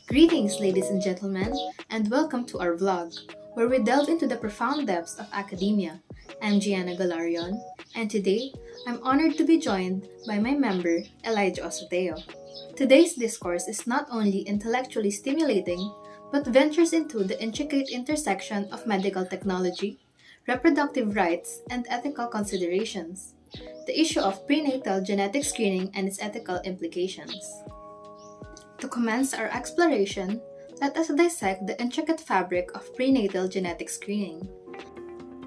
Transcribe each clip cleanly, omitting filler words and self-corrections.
Greetings, ladies and gentlemen, and welcome to our vlog, where we delve into the profound depths of academia. I'm Gianna Galarion, and today I'm honored to be joined by my member, Elijah Osoteo. Today's discourse is not only intellectually stimulating, but ventures into the intricate intersection of medical technology, reproductive rights, and ethical considerations. The issue of prenatal genetic screening and its ethical implications. To commence our exploration, let us dissect the intricate fabric of prenatal genetic screening.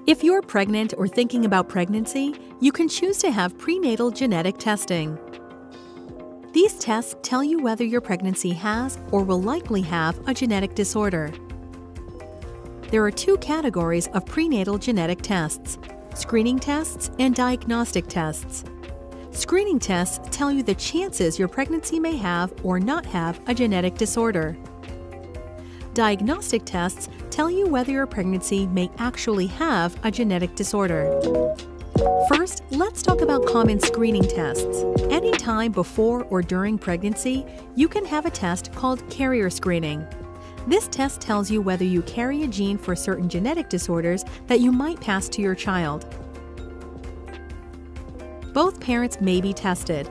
If you're pregnant or thinking about pregnancy, you can choose to have prenatal genetic testing. These tests tell you whether your pregnancy has or will likely have a genetic disorder. There are two categories of prenatal genetic tests: screening tests and diagnostic tests. Screening tests tell you the chances your pregnancy may have or not have a genetic disorder. Diagnostic tests tell you whether your pregnancy may actually have a genetic disorder. First, let's talk about common screening tests. Any time before or during pregnancy, you can have a test called carrier screening. This test tells you whether you carry a gene for certain genetic disorders that you might pass to your child. Both parents may be tested.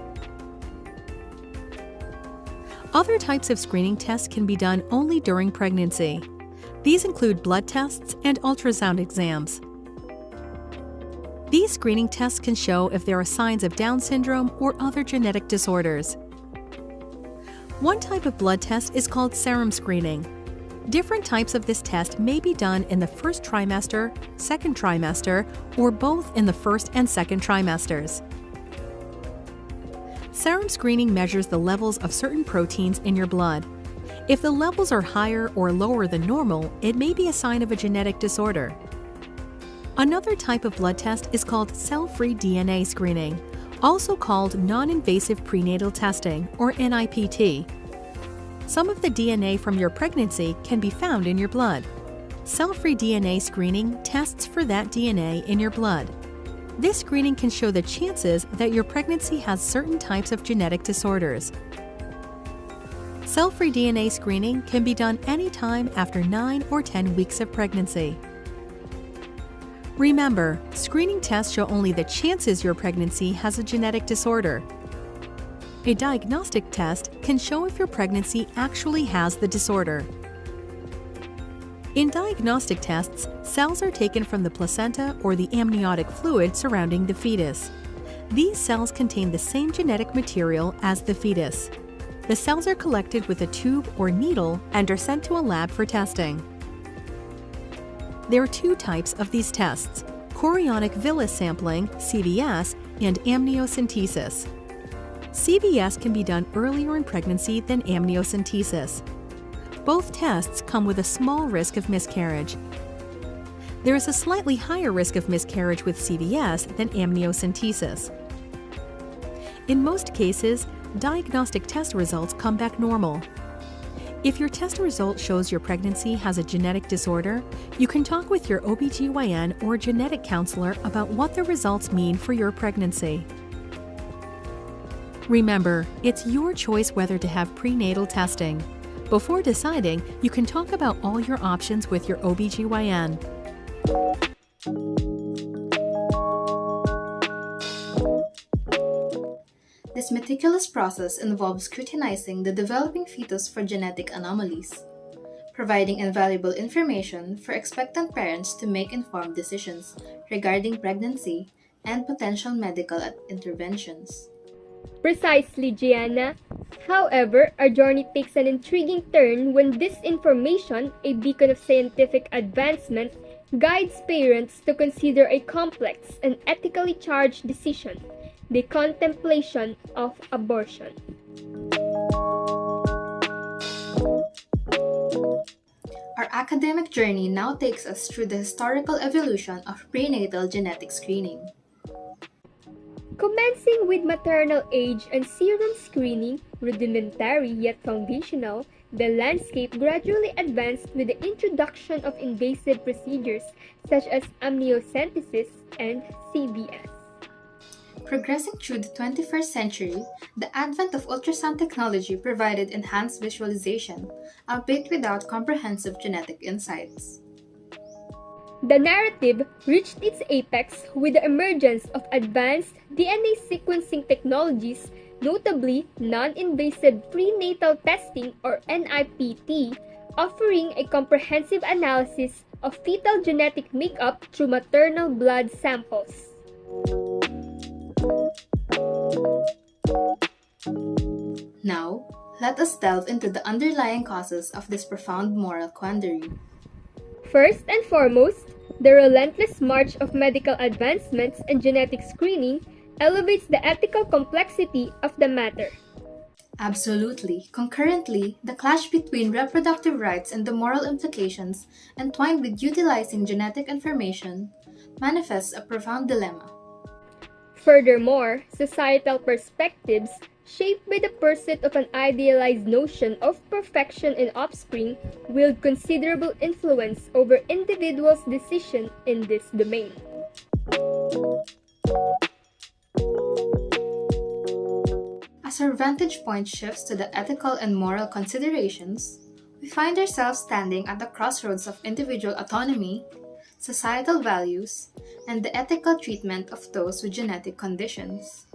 Other types of screening tests can be done only during pregnancy. These include blood tests and ultrasound exams. These screening tests can show if there are signs of Down syndrome or other genetic disorders. One type of blood test is called serum screening. Different types of this test may be done in the first trimester, second trimester, or both in the first and second trimesters. Serum screening measures the levels of certain proteins in your blood. If the levels are higher or lower than normal, it may be a sign of a genetic disorder. Another type of blood test is called cell-free DNA screening, also called non-invasive prenatal testing, or NIPT. Some of the DNA from your pregnancy can be found in your blood. Cell-free DNA screening tests for that DNA in your blood. This screening can show the chances that your pregnancy has certain types of genetic disorders. Cell-free DNA screening can be done anytime after 9 or 10 weeks of pregnancy. Remember, screening tests show only the chances your pregnancy has a genetic disorder. A diagnostic test can show if your pregnancy actually has the disorder. In diagnostic tests, cells are taken from the placenta or the amniotic fluid surrounding the fetus. These cells contain the same genetic material as the fetus. The cells are collected with a tube or needle and are sent to a lab for testing. There are two types of these tests: chorionic villus sampling, CVS, and amniocentesis. CVS can be done earlier in pregnancy than amniocentesis. Both tests come with a small risk of miscarriage. There is a slightly higher risk of miscarriage with CVS than amniocentesis. In most cases, diagnostic test results come back normal. If your test result shows your pregnancy has a genetic disorder, you can talk with your OBGYN or genetic counselor about what the results mean for your pregnancy. Remember, it's your choice whether to have prenatal testing. Before deciding, you can talk about all your options with your OBGYN. This meticulous process involves scrutinizing the developing fetus for genetic anomalies, providing invaluable information for expectant parents to make informed decisions regarding pregnancy and potential medical interventions. Precisely, Gianna. However, our journey takes an intriguing turn when this information, a beacon of scientific advancement, guides parents to consider a complex and ethically charged decision: the contemplation of abortion. Our academic journey now takes us through the historical evolution of prenatal genetic screening. Commencing with maternal age and serum screening, rudimentary yet foundational, the landscape gradually advanced with the introduction of invasive procedures such as amniocentesis and CVS. Progressing through the 21st century, the advent of ultrasound technology provided enhanced visualization, albeit without comprehensive genetic insights. The narrative reached its apex with the emergence of advanced DNA sequencing technologies, notably non-invasive prenatal testing or NIPT, offering a comprehensive analysis of fetal genetic makeup through maternal blood samples. Now, let us delve into the underlying causes of this profound moral quandary. First and foremost, the relentless march of medical advancements and genetic screening elevates the ethical complexity of the matter. Absolutely. Concurrently, the clash between reproductive rights and the moral implications entwined with utilizing genetic information manifests a profound dilemma. Furthermore, societal perspectives, shaped by the pursuit of an idealized notion of perfection in offspring, wield considerable influence over individuals' decisions in this domain. As our vantage point shifts to the ethical and moral considerations, we find ourselves standing at the crossroads of individual autonomy, societal values, and the ethical treatment of those with genetic conditions.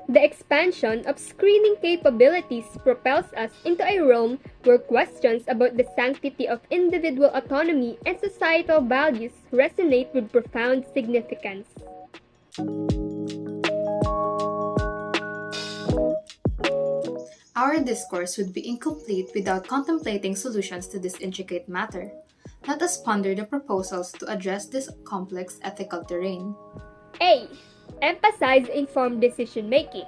The expansion of screening capabilities propels us into a realm where questions about the sanctity of individual autonomy and societal values resonate with profound significance. Our discourse would be incomplete without contemplating solutions to this intricate matter. Let us ponder the proposals to address this complex ethical terrain. A. Emphasize informed decision making.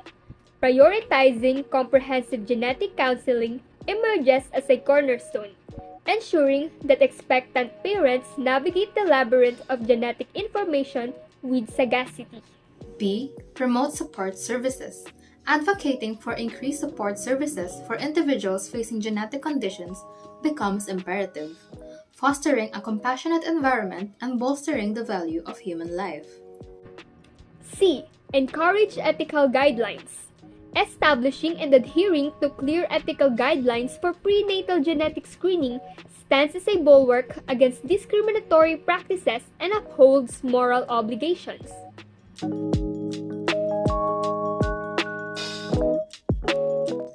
Prioritizing comprehensive genetic counseling emerges as a cornerstone, ensuring that expectant parents navigate the labyrinth of genetic information with sagacity. B. Promote support services. Advocating for increased support services for individuals facing genetic conditions becomes imperative, fostering a compassionate environment and bolstering the value of human life. C. Encourage ethical guidelines. Establishing and adhering to clear ethical guidelines for prenatal genetic screening stands as a bulwark against discriminatory practices and upholds moral obligations.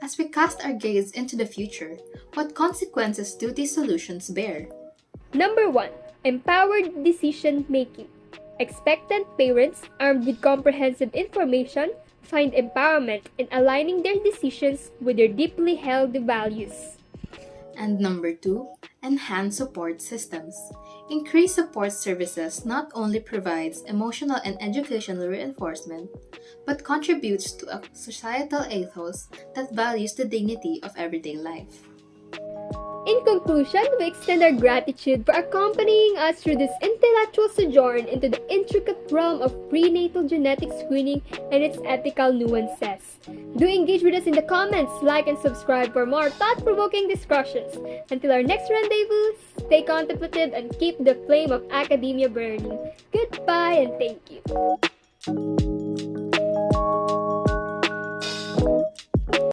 As we cast our gaze into the future, what consequences do these solutions bear? Number 1. Empowered decision making. Expectant parents armed with comprehensive information find empowerment in aligning their decisions with their deeply held values. And number 2, enhance support systems. Increased support services not only provides emotional and educational reinforcement, but contributes to a societal ethos that values the dignity of everyday life. In conclusion, we extend our gratitude for accompanying us through this intellectual sojourn into the intricate realm of prenatal genetic screening and its ethical nuances. Do engage with us in the comments, like and subscribe for more thought-provoking discussions. Until our next rendezvous, stay contemplative and keep the flame of academia burning. Goodbye and thank you.